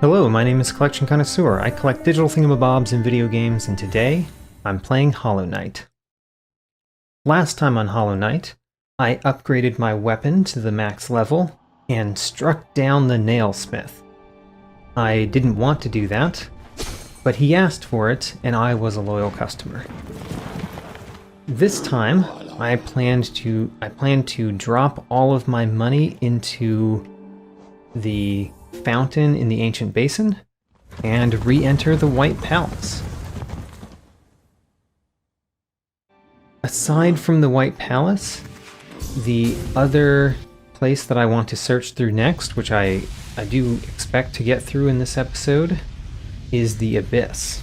Hello, my name is Collection Connoisseur. I collect digital thingamabobs in video games, and today I'm playing Hollow Knight. Last time on Hollow Knight, I upgraded my weapon to the max level and struck down the nailsmith. I didn't want to do that, but he asked for it, and I was a loyal customer. This time, I plan to drop all of my money into the fountain in the ancient basin and re-enter the White Palace. Aside from the White Palace, the other place that I want to search through next, which I do expect to get through in this episode, is the Abyss.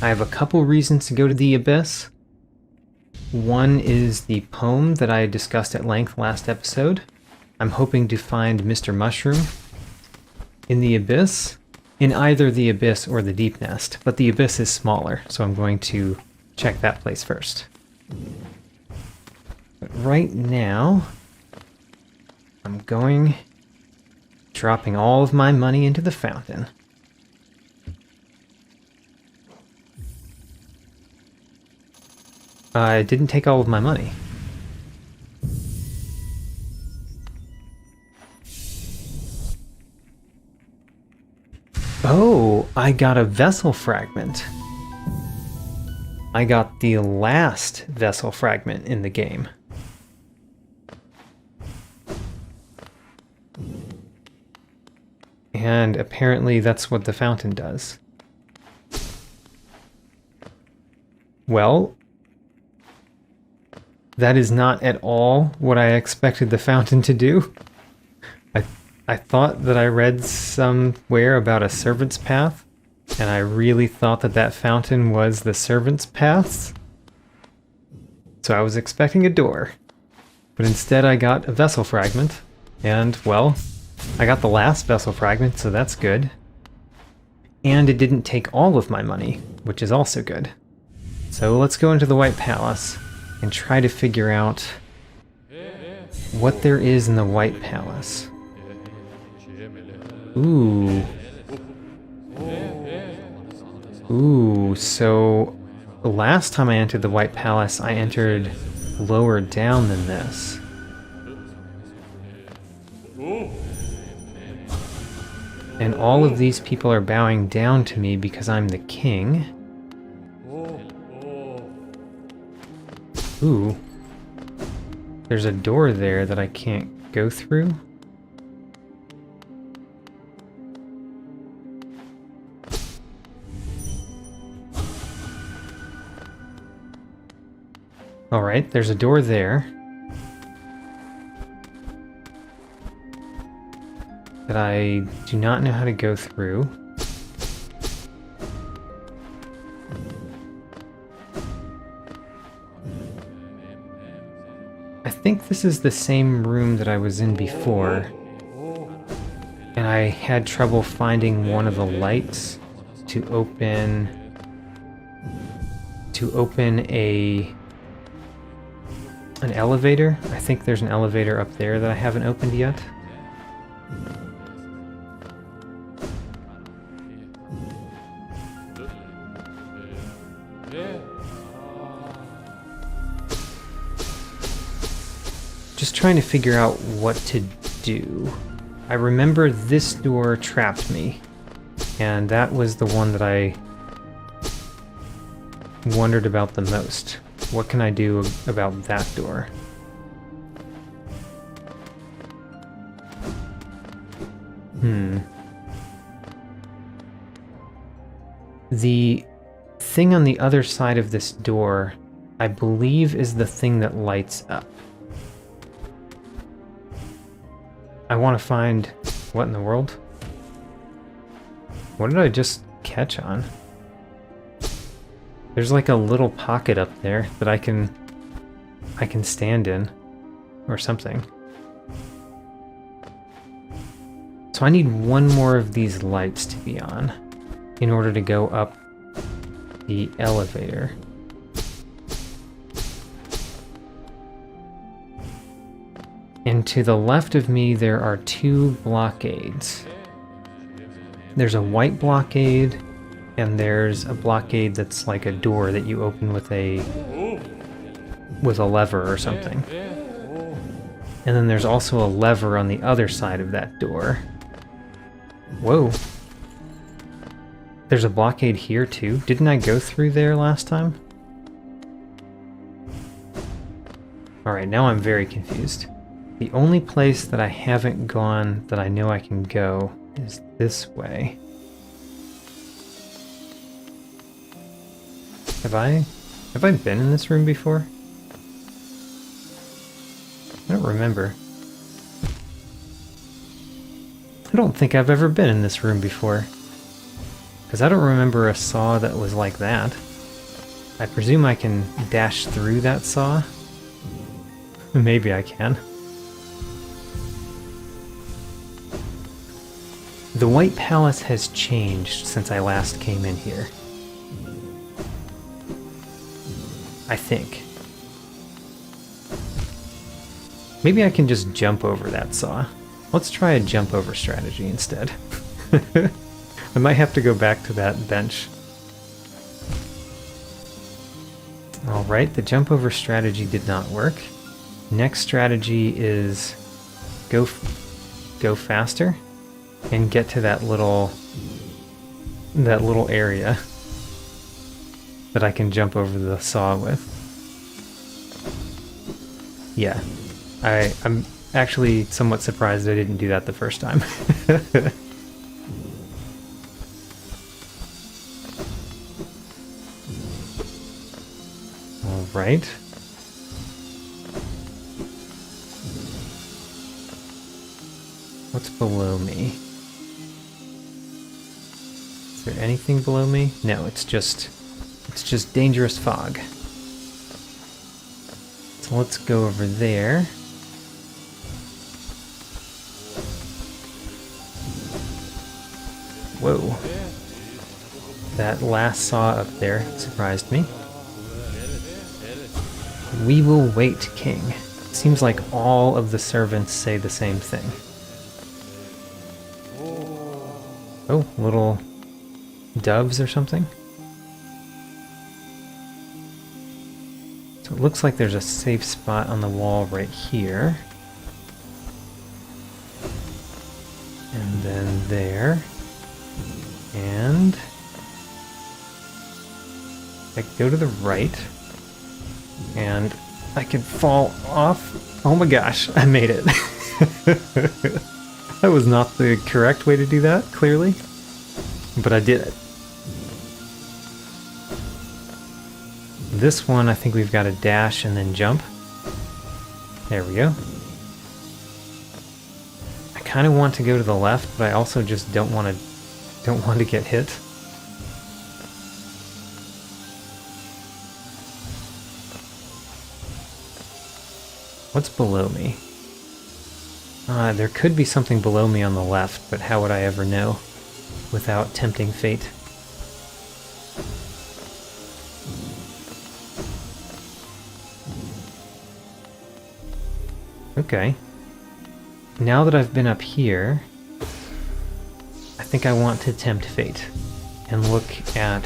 I have a couple reasons to go to the Abyss. One is the poem that I discussed at length last episode. I'm hoping to find Mr. Mushroom in the Abyss, in either the Abyss or the Deep Nest, but the Abyss is smaller, so I'm going to check that place first. But right now, I'm dropping all of my money into the fountain. I didn't take all of my money. Oh, I got a vessel fragment. I got the last vessel fragment in the game. And apparently that's what the fountain does. Well, that is not at all what I expected the fountain to do. I thought that I read somewhere about a servant's path, and I really thought that that fountain was the servant's paths. So I was expecting a door, but instead I got a vessel fragment, and, well, I got the last vessel fragment, so that's good. And it didn't take all of my money, which is also good. So let's go into the White Palace and try to figure out what there is in the White Palace. Ooh. Ooh, so last time I entered the White Palace, I entered lower down than this. And all of these people are bowing down to me because I'm the king. Ooh. There's a door there that I can't go through. Alright, there's a door there that I do not know how to go through. I think this is the same room that I was in before, and I had trouble finding one of the lights to open an elevator. I think there's an elevator up there that I haven't opened yet. Just trying to figure out what to do. I remember this door trapped me, and that was the one that I wondered about the most. What can I do about that door? The thing on the other side of this door, I believe, is the thing that lights up. I want to find... What in the world? What did I just catch on? There's like a little pocket up there that I can stand in, or something. So I need one more of these lights to be on in order to go up the elevator. And to the left of me there are two blockades. There's a white blockade, and there's a blockade that's like a door that you open with a lever or something. And then there's also a lever on the other side of that door. Whoa. There's a blockade here too. Didn't I go through there last time? Alright, now I'm very confused. The only place that I haven't gone that I know I can go is this way. Have I been in this room before? I don't remember. I don't think I've ever been in this room before. Because I don't remember a saw that was like that. I presume I can dash through that saw. Maybe I can. The White Palace has changed since I last came in here. I think. Maybe I can just jump over that saw. Let's try a jump over strategy instead. I might have to go back to that bench. Alright, the jump over strategy did not work. Next strategy is go faster and get to that little area that I can jump over the saw with. Yeah, I'm actually somewhat surprised I didn't do that the first time. All right. What's below me? Is there anything below me? No, it's just dangerous fog. So let's go over there. Whoa. That last saw up there surprised me. We will wait, King. Seems like all of the servants say the same thing. Oh, little doves or something? So it looks like there's a safe spot on the wall right here. And then there. And I go to the right. And I can fall off. Oh my gosh, I made it. That was not the correct way to do that, clearly. But I did it. This one, I think we've got to dash and then jump. There we go. I kind of want to go to the left, but I also just don't want to get hit. What's below me? There could be something below me on the left, but how would I ever know without tempting fate? Okay. Now that I've been up here, I think I want to tempt fate and look at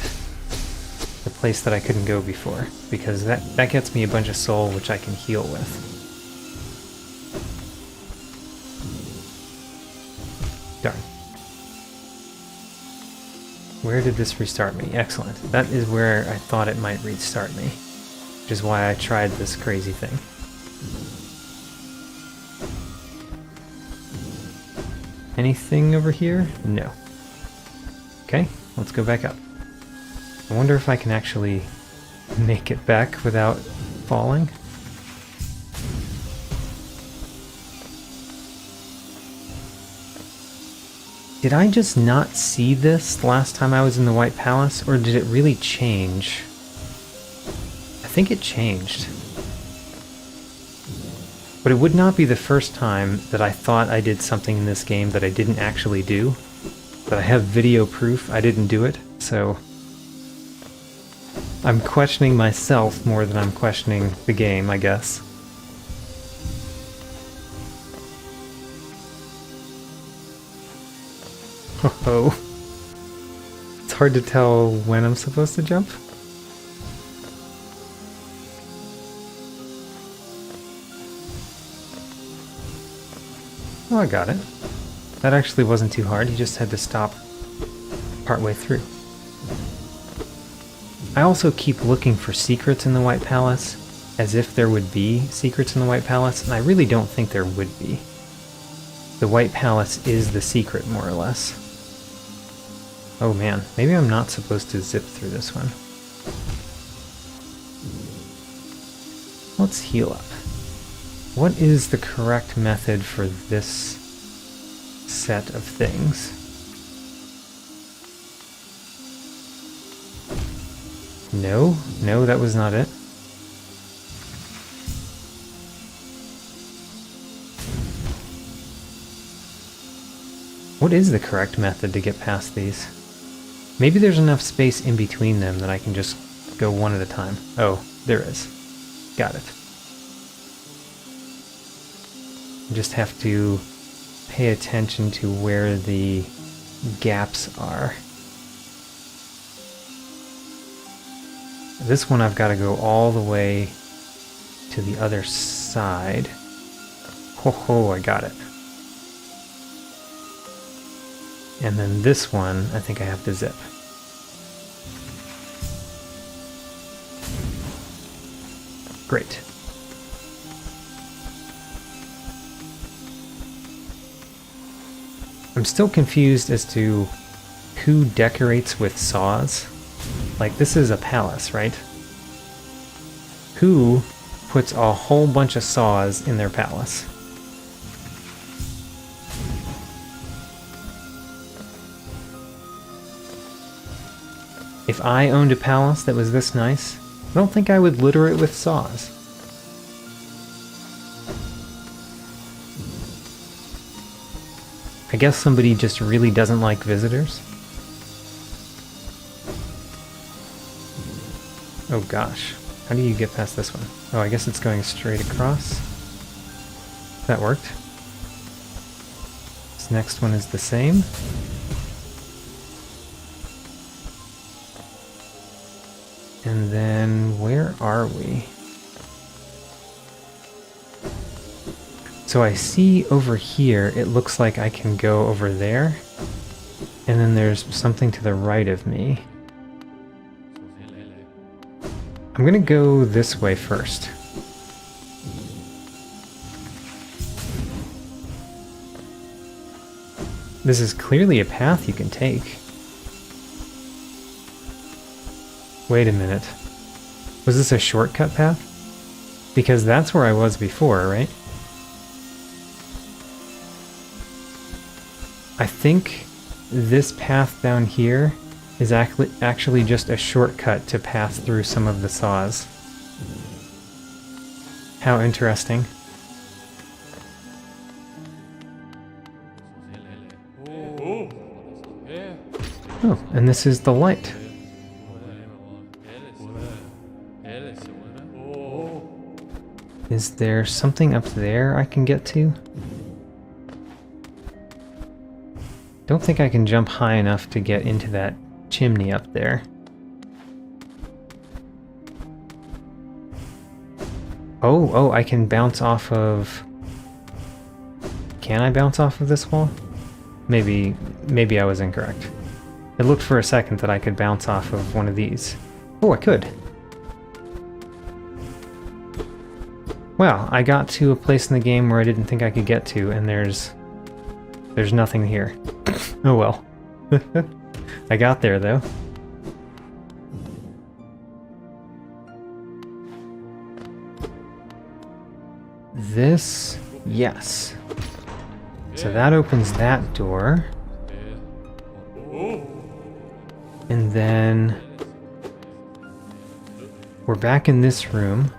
the place that I couldn't go before, because that gets me a bunch of soul which I can heal with. Darn. Where did this restart me? Excellent. That is where I thought it might restart me, which is why I tried this crazy thing. Anything over here? No. Okay, let's go back up. I wonder if I can actually make it back without falling. Did I just not see this last time I was in the White Palace, or did it really change? I think it changed. But it would not be the first time that I thought I did something in this game that I didn't actually do. But I have video proof I didn't do it, so I'm questioning myself more than I'm questioning the game, I guess. Oh, hard to tell when I'm supposed to jump. Oh, I got it. That actually wasn't too hard. You just had to stop partway through. I also keep looking for secrets in the White Palace, as if there would be secrets in the White Palace, and I really don't think there would be. The White Palace is the secret, more or less. Oh man, maybe I'm not supposed to zip through this one. Let's heal up. What is the correct method for this set of things? No, that was not it. What is the correct method to get past these? Maybe there's enough space in between them that I can just go one at a time. Oh, there is. Got it. I just have to pay attention to where the gaps are. This one I've got to go all the way to the other side. Ho, I got it. And then this one, I think I have to zip. Great. I'm still confused as to who decorates with saws. Like, this is a palace, right? Who puts a whole bunch of saws in their palace? If I owned a palace that was this nice, I don't think I would litter it with saws. I guess somebody just really doesn't like visitors. Oh gosh, how do you get past this one? Oh, I guess it's going straight across. That worked. This next one is the same. And then, where are we? So I see over here, it looks like I can go over there. And then there's something to the right of me. I'm gonna go this way first. This is clearly a path you can take. Wait a minute. Was this a shortcut path? Because that's where I was before, right? I think this path down here is actually just a shortcut to pass through some of the saws. How interesting. Oh, and this is the light. Is there something up there I can get to? Don't think I can jump high enough to get into that chimney up there. Oh, I can bounce off of... Can I bounce off of this wall? Maybe I was incorrect. It looked for a second that I could bounce off of one of these. Oh, I could. Wow, I got to a place in the game where I didn't think I could get to, and there's nothing here. Oh well. I got there, though. This, yes. So that opens that door. And then we're back in this room.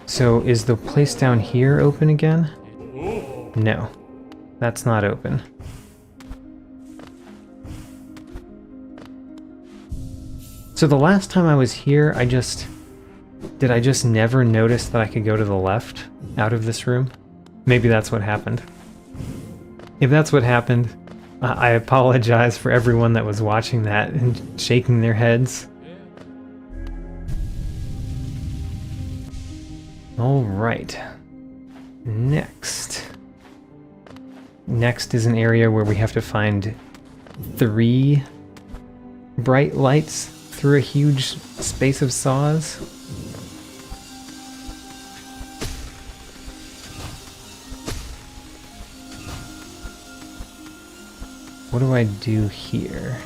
So is the place down here open again? No, that's not open. So the last time I was here, did I just never notice that I could go to the left out of this room? Maybe that's what happened. If that's what happened, I apologize for everyone that was watching that and shaking their heads. All right. Next is an area where we have to find 3 bright lights through a huge space of saws. What do I do here?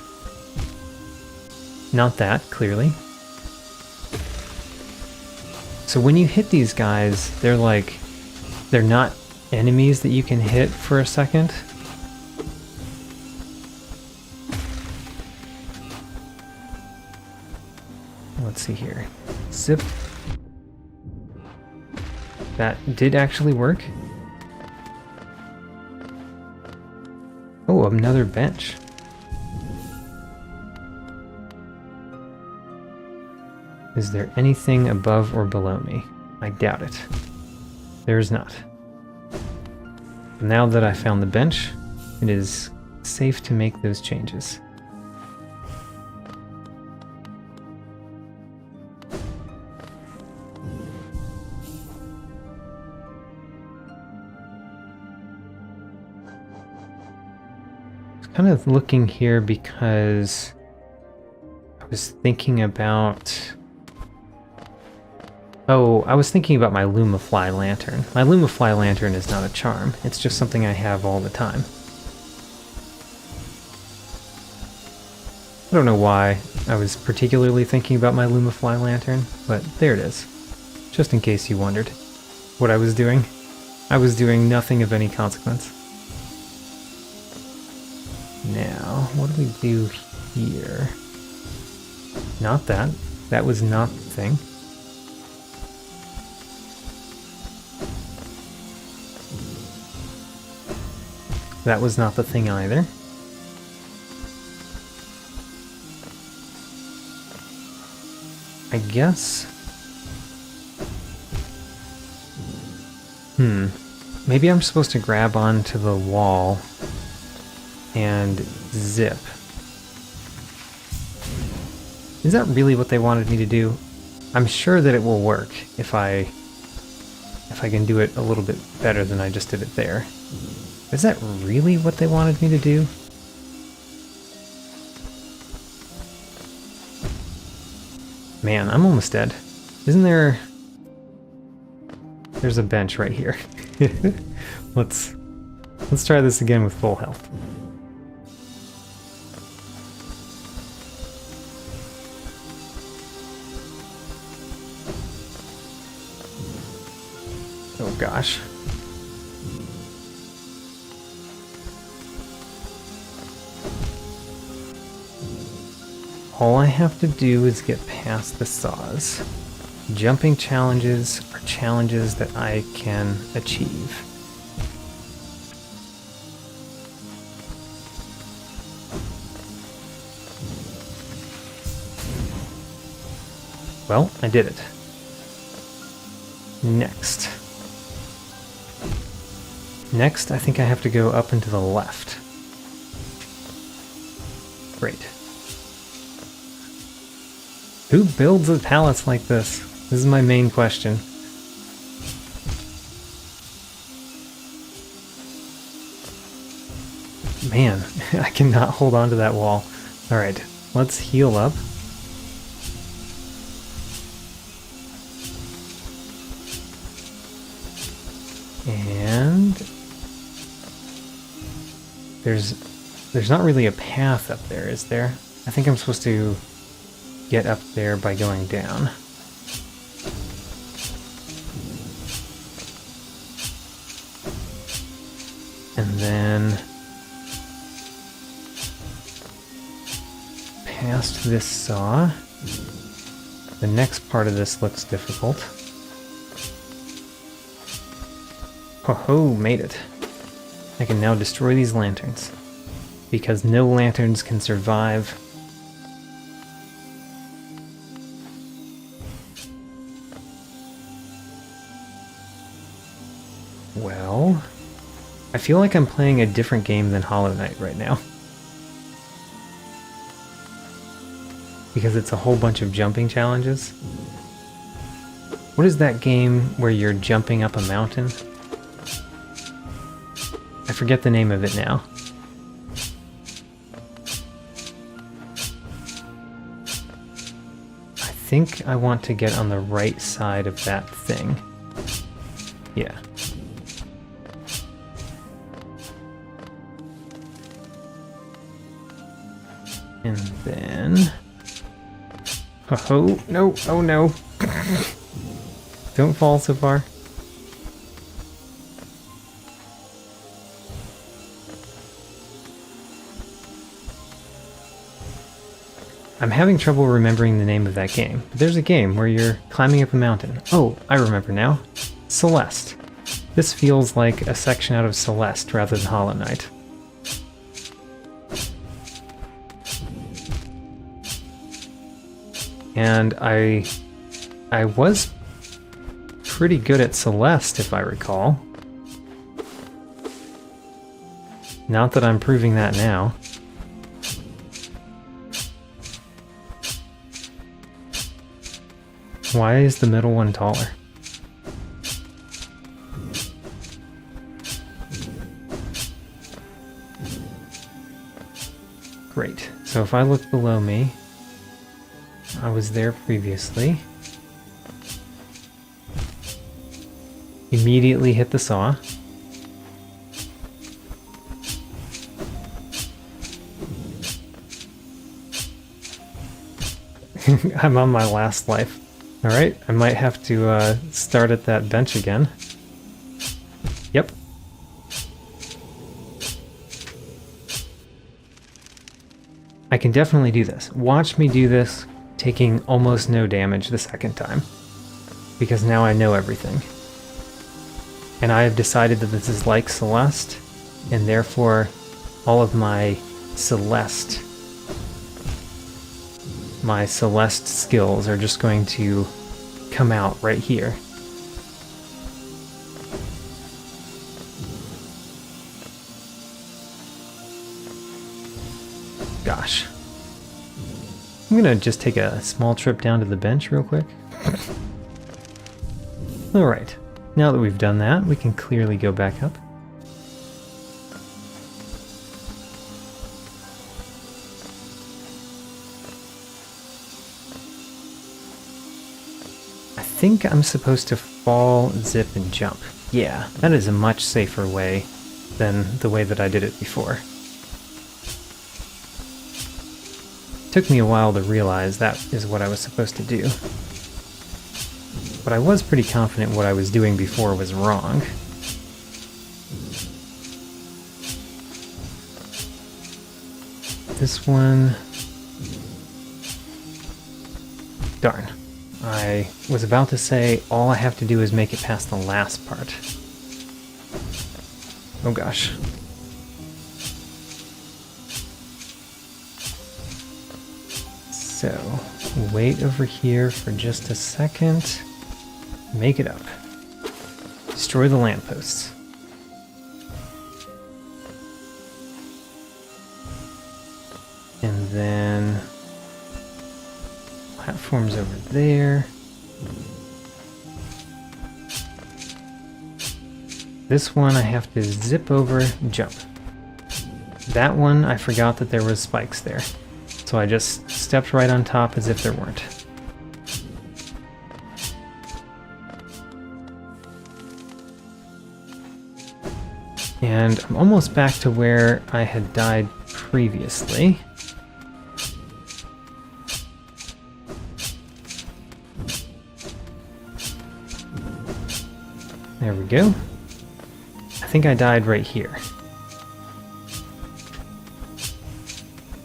Not that, clearly. So when you hit these guys, they're not enemies that you can hit for a second. Let's see here. Zip. That did actually work. Oh, another bench. Is there anything above or below me? I doubt it. There is not. Now that I found the bench, it is safe to make those changes. Kind of looking here because I was thinking about... Oh, I was thinking about my Lumafly lantern. My Lumafly lantern is not a charm. It's just something I have all the time. I don't know why I was particularly thinking about my Lumafly lantern, but there it is. Just in case you wondered what I was doing. I was doing nothing of any consequence. Now, what do we do here? Not that. That was not the thing. That was not the thing either. I guess... Maybe I'm supposed to grab onto the wall and zip. Is that really what they wanted me to do? I'm sure that it will work if I can do it a little bit better than I just did it there. Is that really what they wanted me to do? Man, I'm almost dead. Isn't there... There's a bench right here. Let's try this again with full health. Oh gosh. All I have to do is get past the saws. Jumping challenges are challenges that I can achieve. Well, I did it. Next, I think I have to go up and to the left. Great. Who builds the pallets like this? This is my main question. Man, I cannot hold on to that wall. Alright, let's heal up. And there's not really a path up there, is there? I think I'm supposed to get up there by going down. And then past this saw. The next part of this looks difficult. Ho-ho, made it. I can now destroy these lanterns. Because no lanterns can survive. Well, I feel like I'm playing a different game than Hollow Knight right now. Because it's a whole bunch of jumping challenges. What is that game where you're jumping up a mountain? I forget the name of it now. I think I want to get on the right side of that thing. Yeah. And then... Oh, no, oh no. Don't fall so far. I'm having trouble remembering the name of that game. But there's a game where you're climbing up a mountain. Oh, I remember now. Celeste. This feels like a section out of Celeste rather than Hollow Knight. And I was pretty good at Celeste, if I recall. Not that I'm proving that now. Why is the middle one taller? Great. So if I look below me, I was there previously. Immediately hit the saw. I'm on my last life. Alright, I might have to start at that bench again. Yep. I can definitely do this. Watch me do this, taking almost no damage the second time. Because now I know everything. And I have decided that this is like Celeste, and therefore all of my Celeste skills are just going to come out right here. Gosh. I'm gonna just take a small trip down to the bench real quick. Alright, now that we've done that, we can clearly go back up. I think I'm supposed to fall, zip, and jump. Yeah, that is a much safer way than the way that I did it before. Took me a while to realize that is what I was supposed to do. But I was pretty confident what I was doing before was wrong. This one... Darn. I was about to say all I have to do is make it past the last part. Oh gosh. So, wait over here for just a second. Make it up. Destroy the lampposts. And then... platforms over there. This one I have to zip over, jump. That one I forgot that there was spikes there. So I just stepped right on top as if there weren't. And I'm almost back to where I had died previously. There we go. I think I died right here.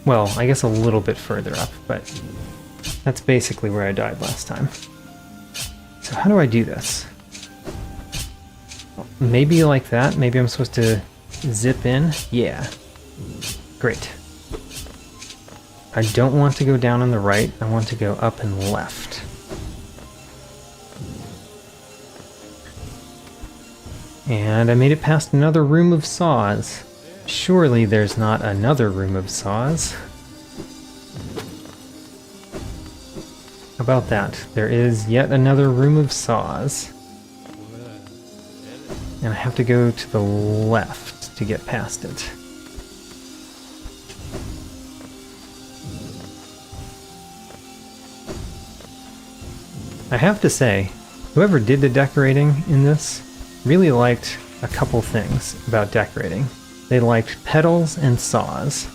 Well, I guess a little bit further up, but that's basically where I died last time. So how do I do this? Maybe like that? Maybe I'm supposed to zip in? Yeah. Great. I don't want to go down on the right, I want to go up and left. And I made it past another room of saws. Surely there's not another room of saws. How about that? There is yet another room of saws. And I have to go to the left to get past it. I have to say, whoever did the decorating in this really liked a couple things about decorating. They liked petals and saws.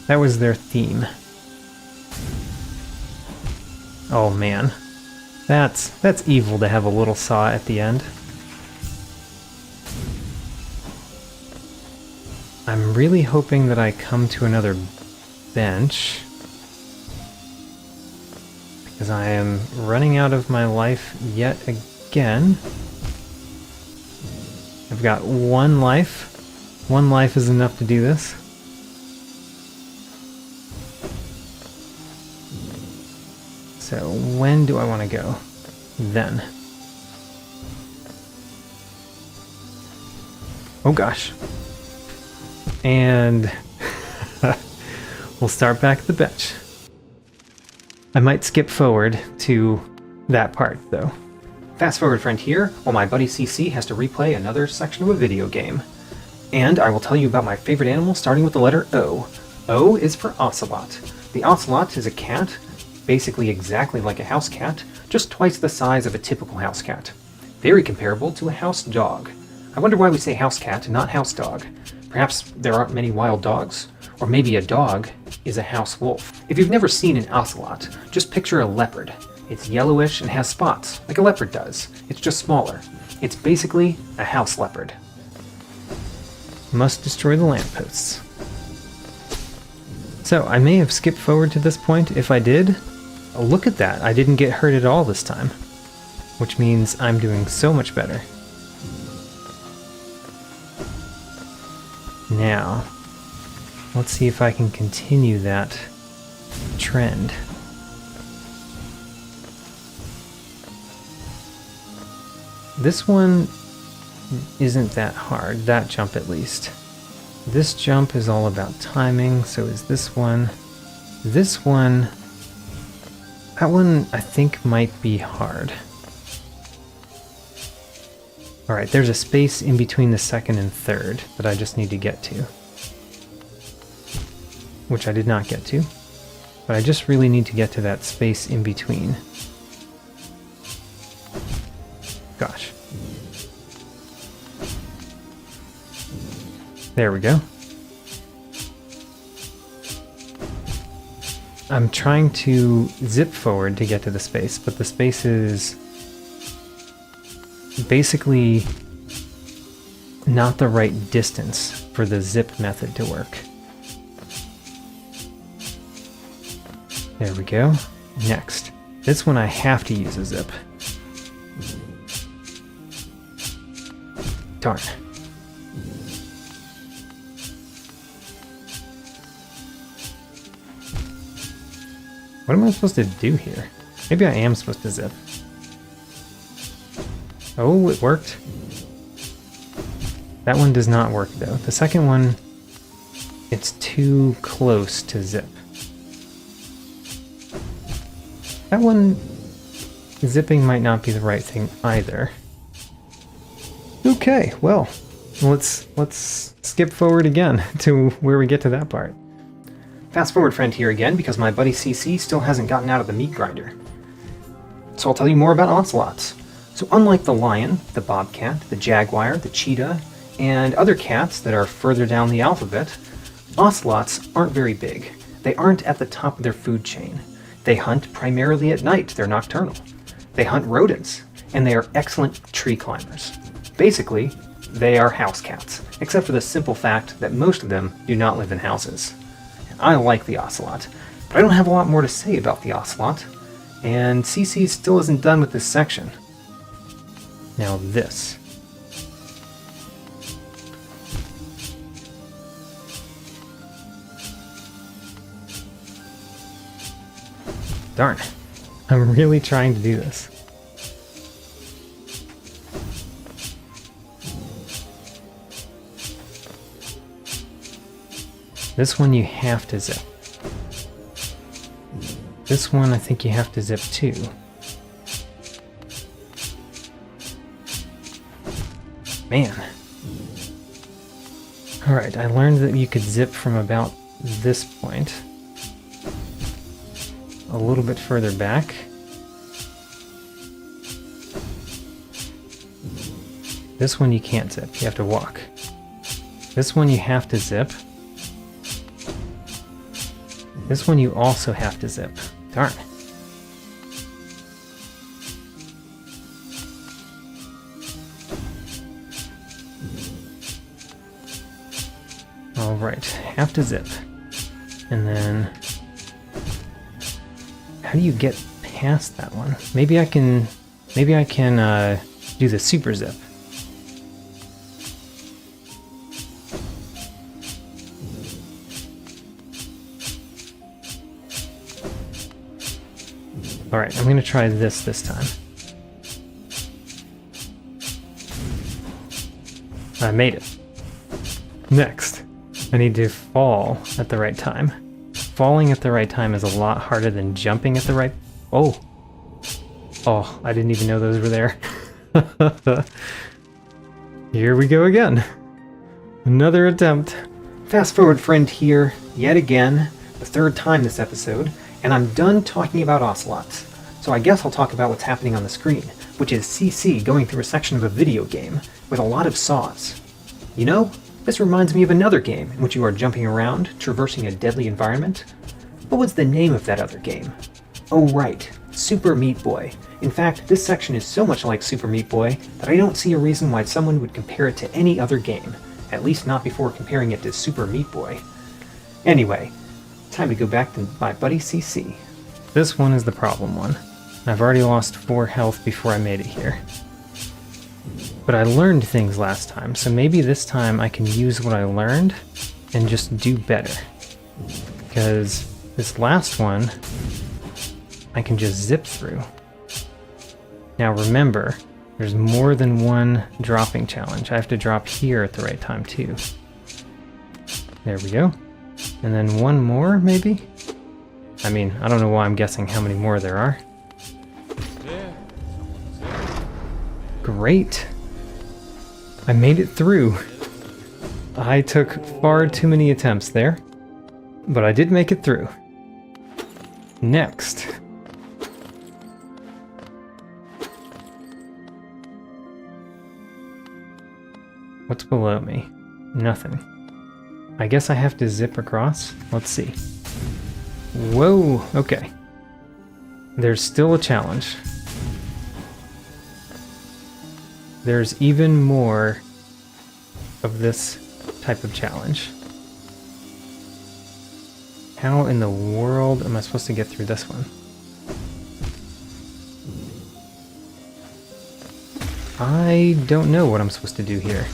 That was their theme. Oh man, that's evil to have a little saw at the end. I'm really hoping that I come to another bench, because I am running out of my life yet again. I've got one life. One life is enough to do this. So when do I want to go? Then. Oh gosh. And we'll start back at the bench. I might skip forward to that part, though. Fast forward friend here, while my buddy CC has to replay another section of a video game. And I will tell you about my favorite animal starting with the letter O. O is for ocelot. The ocelot is a cat, basically exactly like a house cat, just twice the size of a typical house cat. Very comparable to a house dog. I wonder why we say house cat and not house dog. Perhaps there aren't many wild dogs? Or maybe a dog is a house wolf. If you've never seen an ocelot, just picture a leopard. It's yellowish and has spots, like a leopard does. It's just smaller. It's basically a house leopard. Must destroy the lampposts. So, I may have skipped forward to this point. If I did, oh, look at that. I didn't get hurt at all this time. Which means I'm doing so much better. Now, let's see if I can continue that trend. This one isn't that hard, that jump at least. This jump is all about timing, so is this one. This one, that one I think might be hard. Alright, there's a space in between the second and third that I just need to get to. Which I did not get to. But I just really need to get to that space in between. Gosh. There we go. I'm trying to zip forward to get to the space, but the space is basically not the right distance for the zip method to work. There we go. Next. This one I have to use a zip. Darn. What am I supposed to do here? Maybe I am supposed to zip. Oh, it worked. That one does not work though. The second one, it's too close to zip. That one, zipping might not be the right thing either. Okay, well, let's skip forward again to where we get to that part. Fast forward friend here again because my buddy CC still hasn't gotten out of the meat grinder. So I'll tell you more about ocelots. So unlike the lion, the bobcat, the jaguar, the cheetah, and other cats that are further down the alphabet, ocelots aren't very big. They aren't at the top of their food chain. They hunt primarily at night. They're nocturnal. They hunt rodents, and they are excellent tree climbers. Basically, they are house cats, except for the simple fact that most of them do not live in houses. I like the ocelot, but I don't have a lot more to say about the ocelot, and CC still isn't done with this section. Now this. Darn, I'm really trying to do this. This one you have to zip. This one I think you have to zip too. Man. Alright, I learned that you could zip from about this point. A little bit further back. This one you can't zip, you have to walk. This one you have to zip. This one you also have to zip. Darn. Alright, have to zip. And then... how do you get past that one? Maybe I can do the super zip. Alright, I'm gonna try this time. I made it. Next, I need to fall at the right time. Falling at the right time is a lot harder than jumping at the right... Oh! Oh, I didn't even know those were there. Here we go again. Another attempt. Fast forward friend here, yet again, the third time this episode, and I'm done talking about ocelots. So I guess I'll talk about what's happening on the screen, which is CC going through a section of a video game with a lot of saws. You know, this reminds me of another game in which you are jumping around, traversing a deadly environment. What was the name of that other game? Oh right, Super Meat Boy. In fact, this section is so much like Super Meat Boy that I don't see a reason why someone would compare it to any other game, at least not before comparing it to Super Meat Boy. Anyway, time to go back to my buddy CC. This one is the problem one. I've already lost 4 health before I made it here. But I learned things last time, so maybe this time I can use what I learned and just do better. Because this last one, I can just zip through. Now remember, there's more than one dropping challenge. I have to drop here at the right time too. There we go. And then one more, maybe? I mean, I don't know why I'm guessing how many more there are. Great. I made it through. I took far too many attempts there, but I did make it through. Next. What's below me? Nothing. I guess I have to zip across. Let's see. Whoa, okay. There's still a challenge. There's even more of this type of challenge. How in the world am I supposed to get through this one? I don't know what I'm supposed to do here.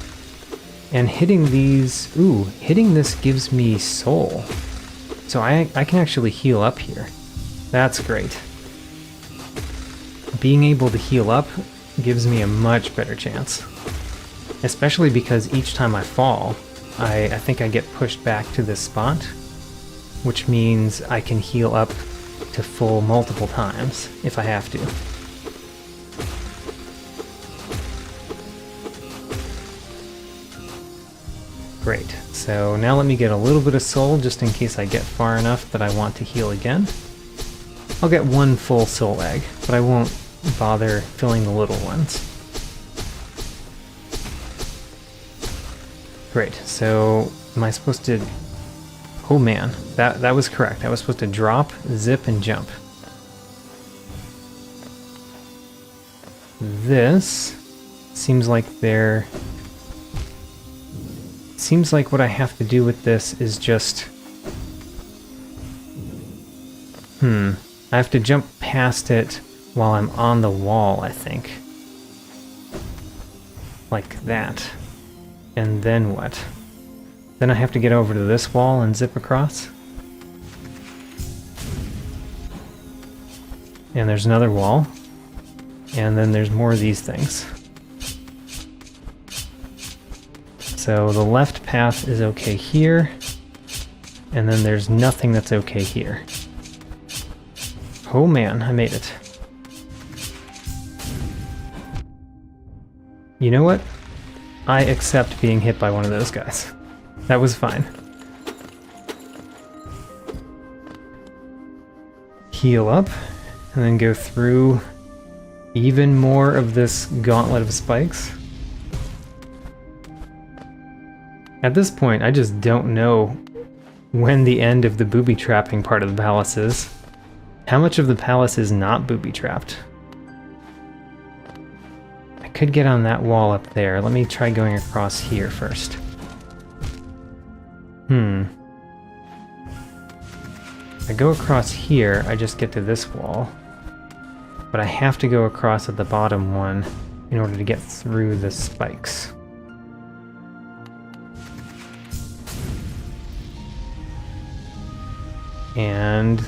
And hitting these... Ooh, hitting this gives me soul. So I can actually heal up here. That's great. Being able to heal up gives me a much better chance. Especially because each time I fall, I think I get pushed back to this spot, which means I can heal up to full multiple times if I have to. Great, so now let me get a little bit of soul just in case I get far enough that I want to heal again. I'll get 1 full soul egg, but I won't bother filling the little ones. Great, so am I supposed to... Oh man, that was correct. I was supposed to drop, zip, and jump. This seems like they're... Seems like what I have to do with this is just... I have to jump past it while I'm on the wall, I think. Like that. And then what? Then I have to get over to this wall and zip across? And there's another wall. And then there's more of these things. So the left path is okay here. And then there's nothing that's okay here. Oh man, I made it. You know what? I accept being hit by one of those guys. That was fine. Heal up, and then go through even more of this gauntlet of spikes. At this point, I just don't know when the end of the booby trapping part of the palace is. How much of the palace is not booby trapped? I could get on that wall up there. Let me try going across here first. If I go across here, I just get to this wall. But I have to go across at the bottom one in order to get through the spikes. And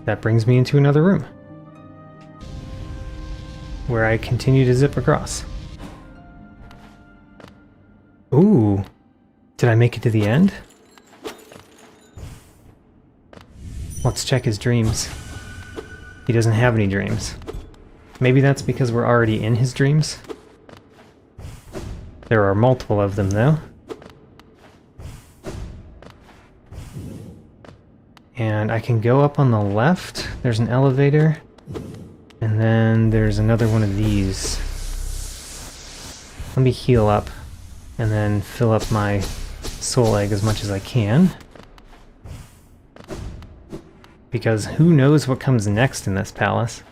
that brings me into another room, where I continue to zip across. Ooh, did I make it to the end? Let's check his dreams. He doesn't have any dreams. Maybe that's because we're already in his dreams. There are multiple of them, though. And I can go up on the left. There's an elevator. And then there's another one of these. Let me heal up and then fill up my soul egg as much as I can. Because who knows what comes next in this palace.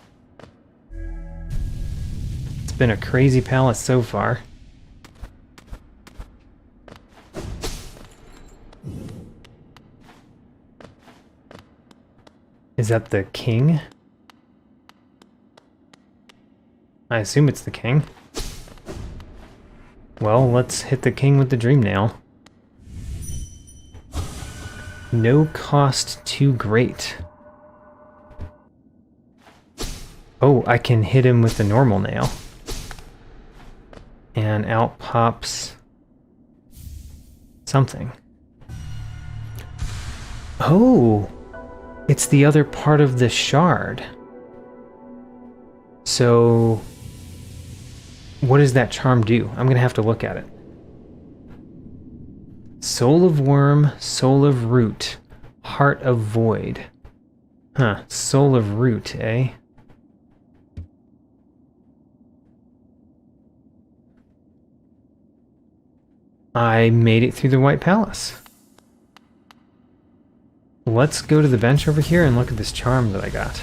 It's been a crazy palace so far. Is that the king? I assume it's the king. Well, let's hit the king with the dream nail. No cost too great. Oh, I can hit him with the normal nail. And out pops something. Oh! It's the other part of the shard. So, what does that charm do? I'm gonna have to look at it. Soul of worm, soul of root, heart of void. Huh, soul of root, eh? I made it through the White Palace. Let's go to the bench over here and look at this charm that I got.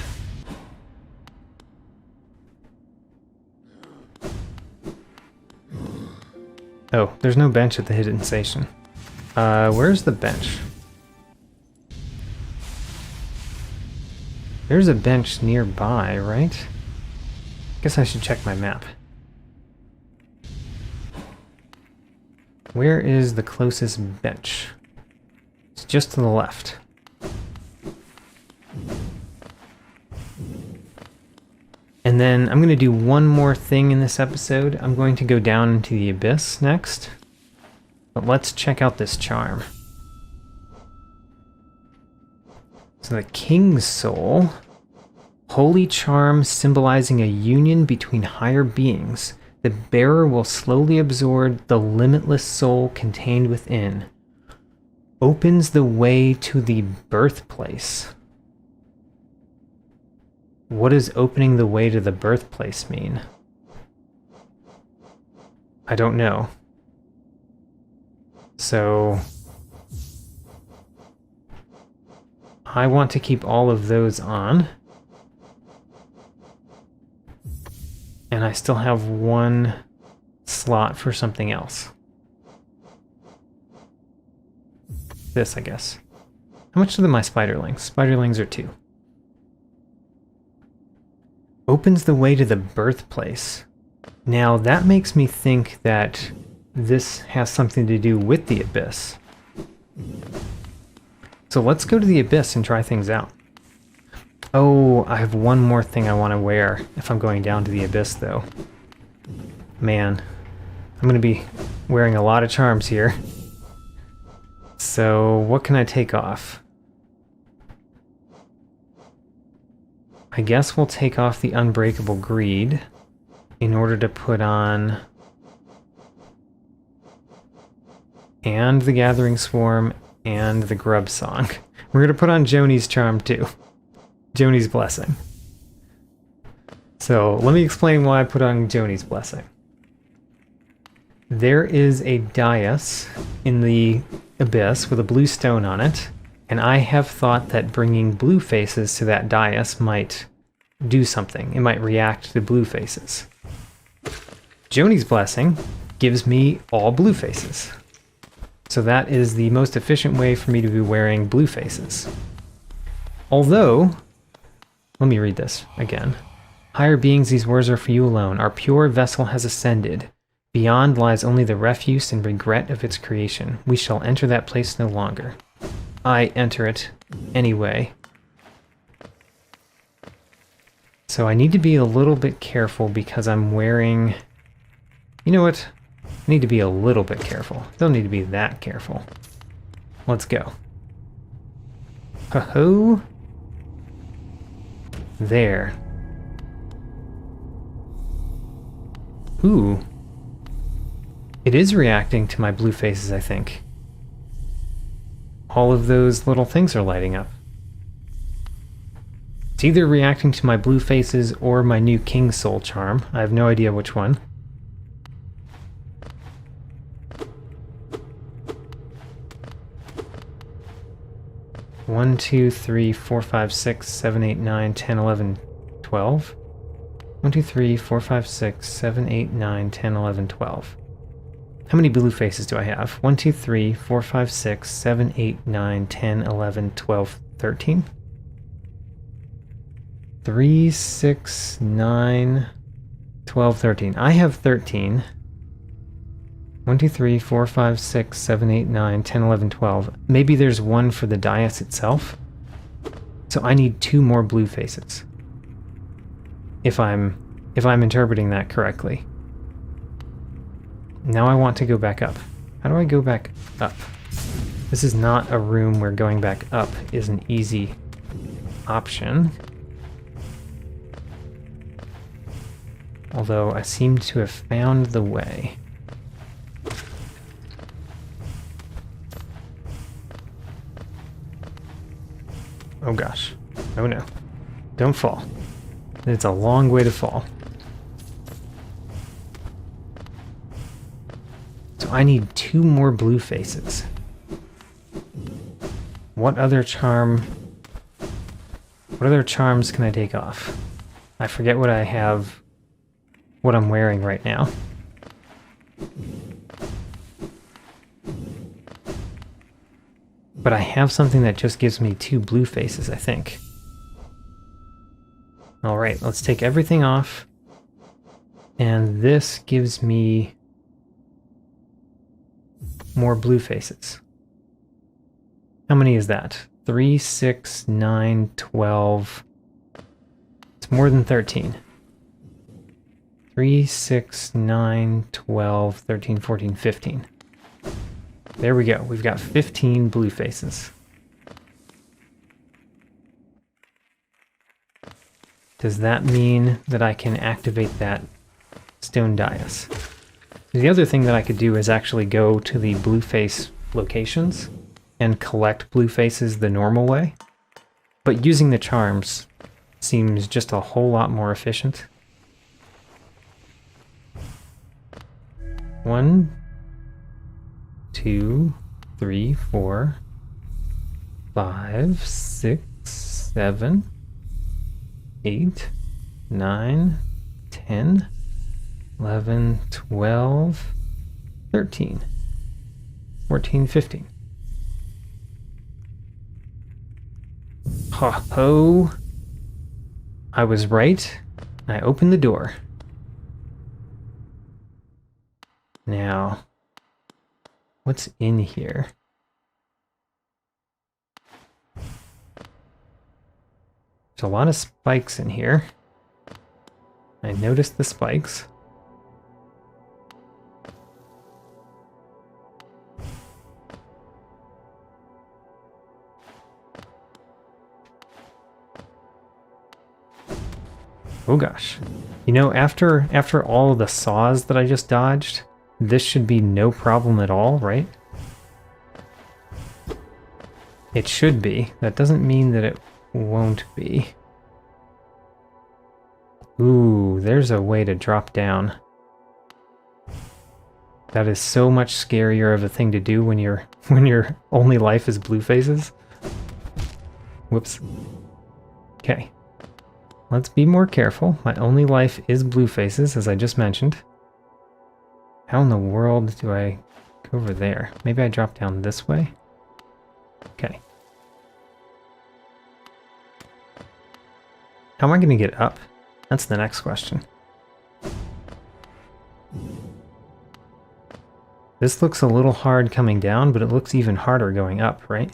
Oh, there's no bench at the hidden station. Where's the bench? There's a bench nearby, right? Guess I should check my map. Where is the closest bench? It's just to the left. And then I'm going to do one more thing in this episode. I'm going to go down into the abyss next. But let's check out this charm. So the King's Soul. Holy charm symbolizing a union between higher beings. The bearer will slowly absorb the limitless soul contained within. Opens the way to the birthplace. What does opening the way to the birthplace mean? I don't know. So I want to keep all of those on. And I still have one slot for something else. This, I guess. How much are my spiderlings? Spiderlings are 2. Opens the way to the birthplace. Now that makes me think that this has something to do with the abyss. So let's go to the abyss and try things out. Oh, I have one more thing I want to wear if I'm going down to the abyss, though. Man, I'm going to be wearing a lot of charms here. So what can I take off? I guess we'll take off the Unbreakable Greed in order to put on... and the Gathering Swarm and the Grub Song. We're going to put on Joni's Charm too. Joni's Blessing. So let me explain why I put on Joni's Blessing. There is a dais in the abyss with a blue stone on it, and I have thought that bringing blue faces to that dais might do something. It might react to blue faces. Joni's Blessing gives me all blue faces. So that is the most efficient way for me to be wearing blue faces. Although, let me read this again. Higher beings, these words are for you alone. Our pure vessel has ascended. Beyond lies only the refuse and regret of its creation. We shall enter that place no longer. I enter it anyway. So I need to be a little bit careful because I'm wearing... You know what? I need to be a little bit careful. Don't need to be that careful. Let's go. Ho-ho! There. Ooh. It is reacting to my blue faces, I think. All of those little things are lighting up. It's either reacting to my blue faces or my new King Soul Charm. I have no idea which one. One, 2, 3, 4, 5, 6, 7, 8, 9, 10, 11, 12. 1, 2, 3, 4, 5, 6, 7, 8, 9, 10, 11, 12. How many blue faces do I have? 1, 2, 3, 4, 5, 6, 7, 8, 9, 10, 11, 12, 13? 3, 6, 9, 12, 13. I have 13. 1, 2, 3, 4, 5, 6, 7, 8, 9, 10, 11, 12. Maybe there's one for the dais itself. So I need 2 more blue faces. If I'm interpreting that correctly. Now I want to go back up. How do I go back up? This is not a room where going back up is an easy option. Although I seem to have found the way. Oh gosh. Oh no. Don't fall. It's a long way to fall. So I need 2 more blue faces. What other charms can I take off? I forget what I have, what I'm wearing right now. But I have something that just gives me 2 blue faces, I think. Alright, let's take everything off. And this gives me more blue faces. How many is that? 3, 6, 9, 12. It's more than 13. 3, 6, 9, 12, 13, 14, 15. There we go. We've got 15 blue faces. Does that mean that I can activate that stone dais? The other thing that I could do is actually go to the blue face locations and collect blue faces the normal way. But using the charms seems just a whole lot more efficient. 1, 2, 3, 4, 5, 6, 7, 8, 9, 10, 11, 12, 13, 14, 15. Ho! I was right. I opened the door. Now, what's in here? There's a lot of spikes in here. I noticed the spikes. Oh gosh. You know, after all the saws that I just dodged, this should be no problem at all, right? It should be. That doesn't mean that it won't be. Ooh, there's a way to drop down. That is so much scarier of a thing to do when your only life is blue faces. Whoops. Okay. Let's be more careful. My only life is blue faces, as I just mentioned. How in the world do I go over there? Maybe I drop down this way? Okay. How am I going to get up? That's the next question. This looks a little hard coming down, but it looks even harder going up, right?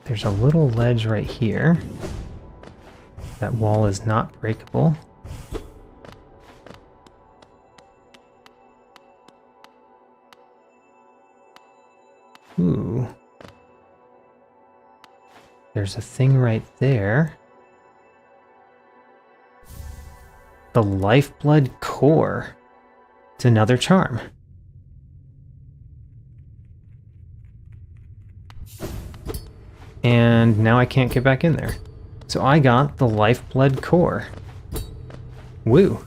There's a little ledge right here. That wall is not breakable. Ooh. There's a thing right there. The Lifeblood Core. It's another charm. And now I can't get back in there. So I got the Lifeblood Core. Woo.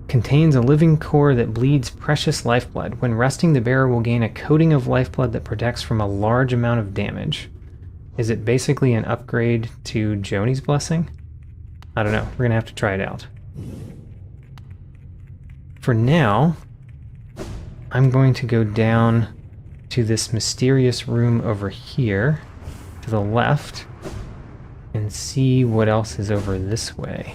Contains a living core that bleeds precious lifeblood. When resting, the bearer will gain a coating of lifeblood that protects from a large amount of damage. Is it basically an upgrade to Joni's Blessing? I don't know. We're going to have to try it out. For now, I'm going to go down to this mysterious room over here to the left and see what else is over this way.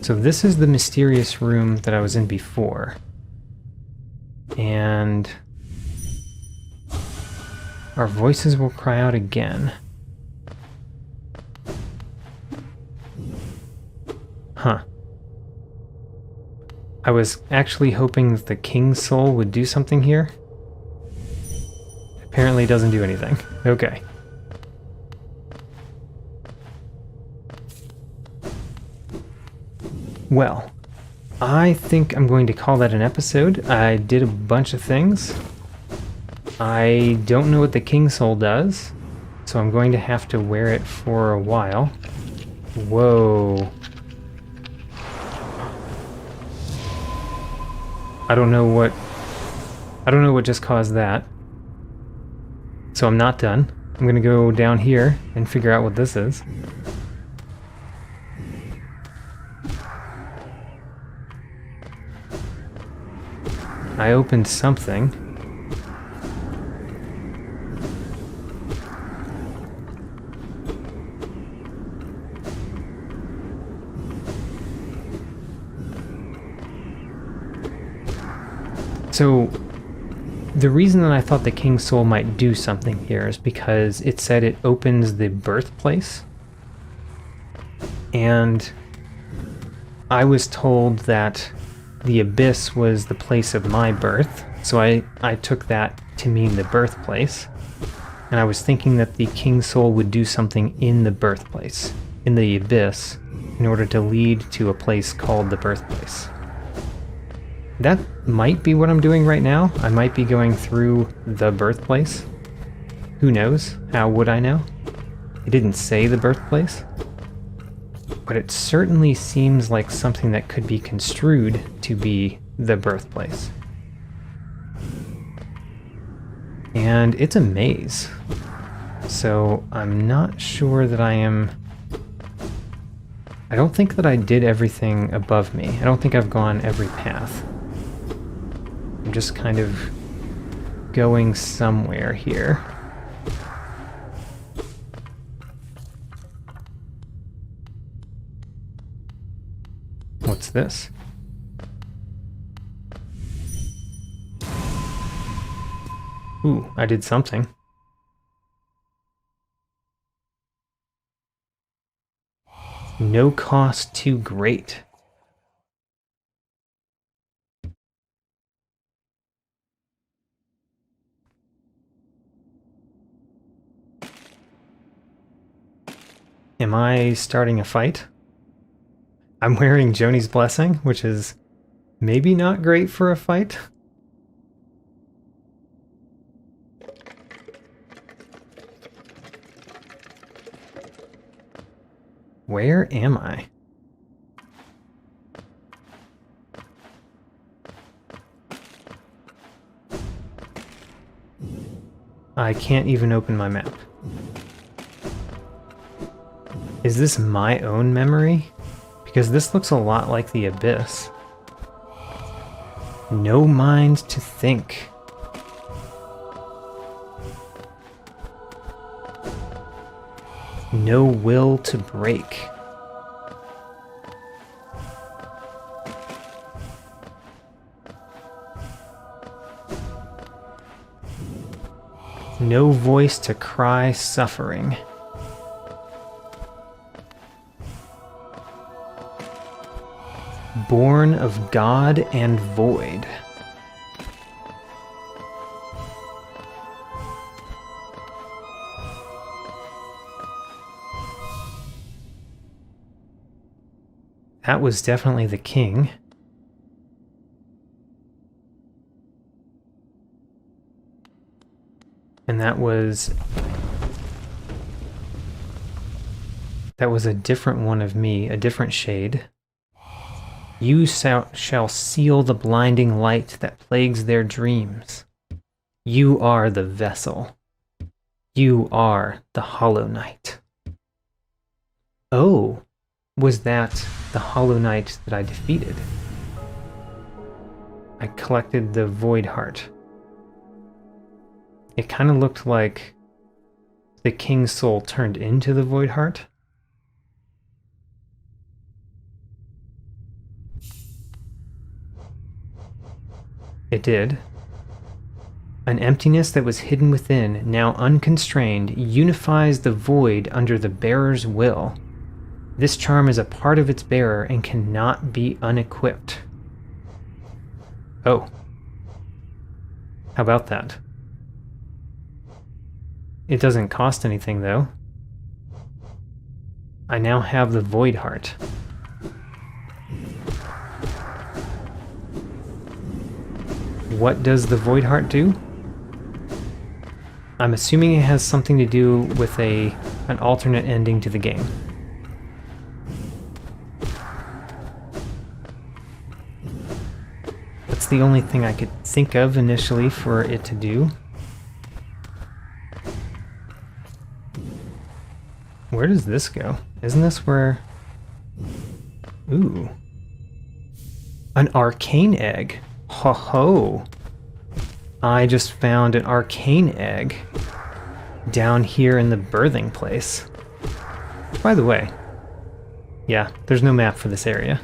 So this is the mysterious room that I was in before. And our voices will cry out again. Huh. I was actually hoping that the King's Soul would do something here. Apparently it doesn't do anything. Okay. Well, I think I'm going to call that an episode. I did a bunch of things. I don't know what the King Soul does, so I'm going to have to wear it for a while. Whoa. I don't know what just caused that. So I'm not done. I'm going to go down here and figure out what this is. I opened something. So, the reason that I thought the King's Soul might do something here is because it said it opens the birthplace. And I was told that the abyss was the place of my birth, so I took that to mean the birthplace. And I was thinking that the King's Soul would do something in the birthplace, in the abyss, in order to lead to a place called the birthplace. That might be what I'm doing right now. I might be going through the birthplace. Who knows? How would I know? It didn't say the birthplace. But it certainly seems like something that could be construed to be the birthplace. And it's a maze. So I'm not sure that I don't think that I did everything above me. I don't think I've gone every path. I'm just kind of going somewhere here. What's this? Ooh, I did something. No cost too great. Am I starting a fight? I'm wearing Joni's Blessing, which is maybe not great for a fight. Where am I? I can't even open my map. Is this my own memory? Because this looks a lot like the Abyss. No mind to think. No will to break. No voice to cry suffering. Born of God and void. That was definitely the king. And that was a different one of me, a different shade. You shall seal the blinding light that plagues their dreams. You are the vessel. You are the Hollow Knight. Oh, was that the Hollow Knight that I defeated? I collected the Void Heart. It kind of looked like the King's Soul turned into the Void Heart. It did. An emptiness that was hidden within, now unconstrained, unifies the void under the bearer's will. This charm is a part of its bearer and cannot be unequipped. Oh. How about that? It doesn't cost anything, though. I now have the Void Heart. What does the Void Heart do? I'm assuming it has something to do with an alternate ending to the game. That's the only thing I could think of initially for it to do. Where does this go? Isn't this where... Ooh. An arcane egg. Ho ho! I just found an arcane egg down here in the birthing place. By the way, yeah, there's no map for this area.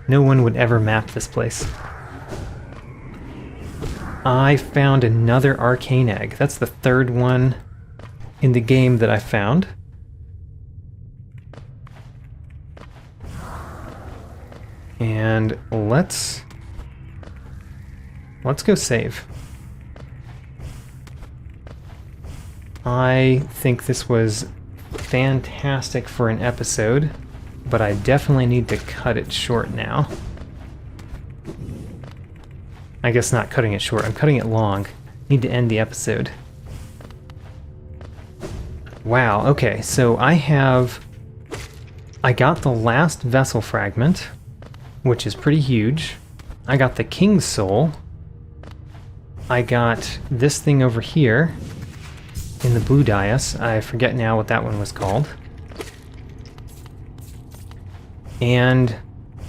No one would ever map this place. I found another arcane egg. That's the third one in the game that I found. And let's go save. I think this was fantastic for an episode, but I definitely need to cut it short now. I guess not cutting it short, I'm cutting it long. Need to end the episode. Wow, okay, so I got the last vessel fragment, which is pretty huge. I got the King's Soul. I got this thing over here in the blue dais. I forget now what that one was called. And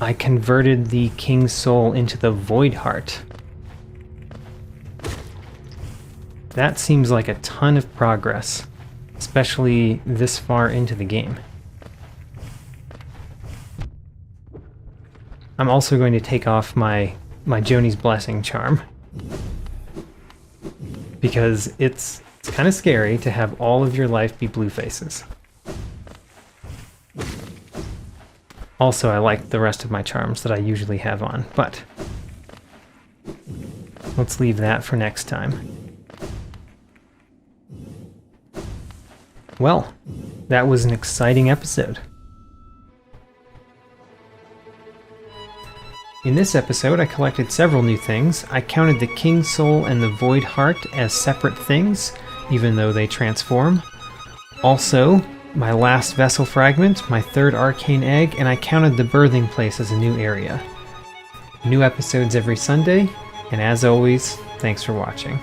I converted the King's Soul into the Void Heart. That seems like a ton of progress, especially this far into the game. I'm also going to take off my Joni's Blessing charm, because it's kind of scary to have all of your life be blue faces. Also, I like the rest of my charms that I usually have on, but let's leave that for next time. Well, that was an exciting episode. In this episode, I collected several new things. I counted the King's Soul and the Void Heart as separate things, even though they transform. Also, my last Vessel Fragment, my third Arcane Egg, and I counted the Birthing Place as a new area. New episodes every Sunday, and as always, thanks for watching.